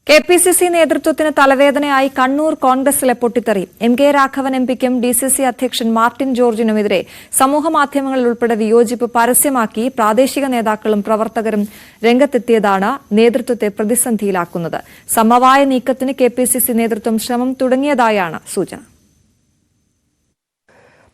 KPCC നേതൃത്വത്തിന് തലവേദനയായി കണ്ണൂർ കോൺഗ്രസിലെ പൊട്ടിത്തെറി. എം.കെ. രാഘവൻ എംപിക്കും ഡിസിസി അധ്യക്ഷൻ മാർട്ടിൻ ജോർജിനുമെതിരെ സമൂഹമാധ്യമങ്ങളിൽ ഉൾപ്പെടെ വിയോജിപ്പ് പരസ്യമാക്കി പ്രാദേശിക നേതാക്കളും പ്രവർത്തകരും രംഗത്തെത്തിയതാണ് നേതൃത്വത്തെ പ്രതിസന്ധിയിലാക്കുന്നത്. സമവായ നീക്കത്തിന് കെപിസിസി നേതൃത്വം ശ്രമം തുടങ്ങിയതായാണ് സൂചന.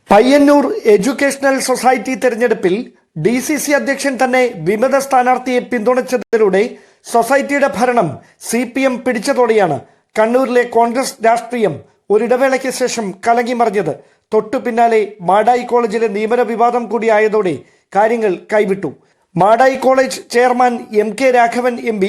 പയ്യന്നൂർ എഡ്യൂക്കേഷണൽ സൊസൈറ്റി തെരഞ്ഞെടുപ്പിൽ ഡിസിസി അധ്യക്ഷൻ തന്നെ വിമത സ്ഥാനാർത്ഥിയെ പിന്തുണച്ചതിലൂടെ സൊസൈറ്റിയുടെ ഭരണം CPM പിടിച്ചതോടെയാണ് കണ്ണൂരിലെ കോൺഗ്രസ് രാഷ്ട്രീയം ഒരിടവേളയ്ക്ക് ശേഷം കലങ്ങിമറിഞ്ഞത്. തൊട്ടു പിന്നാലെ മാടായി കോളേജിലെ നിയമന വിവാദം കൂടിയായതോടെ കാര്യങ്ങൾ കൈവിട്ടു. Madayi college chairman M.K. Raghavan MP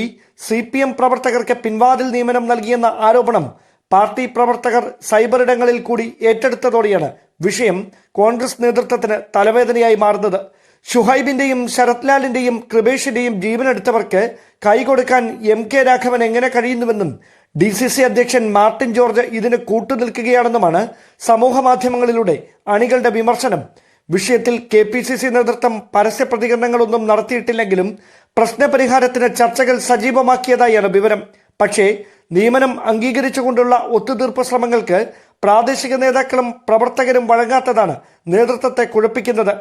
CPM പ്രവർത്തകർക്ക് പിൻവാതിൽ നിയമനം നൽകിയെന്ന ആരോപണം പാർട്ടി പ്രവർത്തകർ സൈബറിടങ്ങളിൽ കൂടി ഏറ്റെടുത്തതോടെയാണ് വിഷയം കോൺഗ്രസ് നേതൃത്വത്തിന് തലവേദനയായി മാറുന്നത്. ഷുഹൈബിന്റെയും ശരത് ലാലിന്റെയും കൃപേഷിന്റെയും ജീവനെടുത്തവർക്ക് കൈകൊടുക്കാൻ M.K. രാഘവൻ എങ്ങനെ കഴിയുന്നുവെന്നും ഡിസിസി അധ്യക്ഷൻ മാർട്ടിൻ ജോർജ് ഇതിന് കൂട്ടുനിൽക്കുകയാണെന്നുമാണ് സമൂഹ മാധ്യമങ്ങളിലൂടെ അണികളുടെ വിമർശനം. വിഷയത്തിൽ കെപിസിസി നേതൃത്വം പരസ്യ പ്രതികരണങ്ങളൊന്നും നടത്തിയിട്ടില്ലെങ്കിലും പ്രശ്നപരിഹാരത്തിന് ചർച്ചകൾ സജീവമാക്കിയതായാണ് വിവരം. പക്ഷേ നിയമനം അംഗീകരിച്ചുകൊണ്ടുള്ള ഒത്തുതീർപ്പ് ശ്രമങ്ങൾക്ക് പ്രാദേശിക നേതാക്കളും പ്രവർത്തകരും വഴങ്ങാത്തതാണ് നേതൃത്വത്തെ കുഴപ്പിക്കുന്നത്.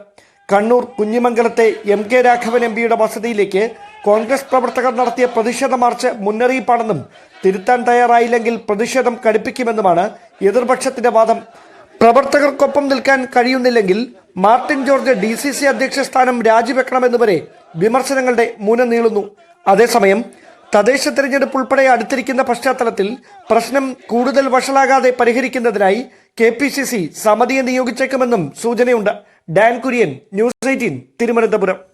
കണ്ണൂർ കുഞ്ഞിമംഗലത്തെ M.K. രാഘവൻ MPയുടെ വസതിയിലേക്ക് കോൺഗ്രസ് പ്രവർത്തകർ നടത്തിയ പ്രതിഷേധ മാർച്ച് മുന്നറിയിപ്പാണെന്നും തിരുത്താൻ തയ്യാറായില്ലെങ്കിൽ പ്രതിഷേധം കടുപ്പിക്കുമെന്നുമാണ് എതിർപക്ഷത്തിന്റെ വാദം. പ്രവർത്തകർക്കൊപ്പം നിൽക്കാൻ കഴിയുന്നില്ലെങ്കിൽ മാർട്ടിൻ ജോർജ് ഡിസിസി അധ്യക്ഷ സ്ഥാനം രാജിവെക്കണമെന്നുവരെ വിമർശനങ്ങളുടെ മുന നീളുന്നു. അതേസമയം തദ്ദേശ തെരഞ്ഞെടുപ്പ് ഉൾപ്പെടെ അടുത്തിരിക്കുന്ന പശ്ചാത്തലത്തിൽ പ്രശ്നം കൂടുതൽ വഷളാകാതെ പരിഹരിക്കുന്നതിനായി കെപിസിസി സമിതിയെ നിയോഗിച്ചേക്കുമെന്നും സൂചനയുണ്ട്. Dan Kurian, news 18, Thiruvananthapuram.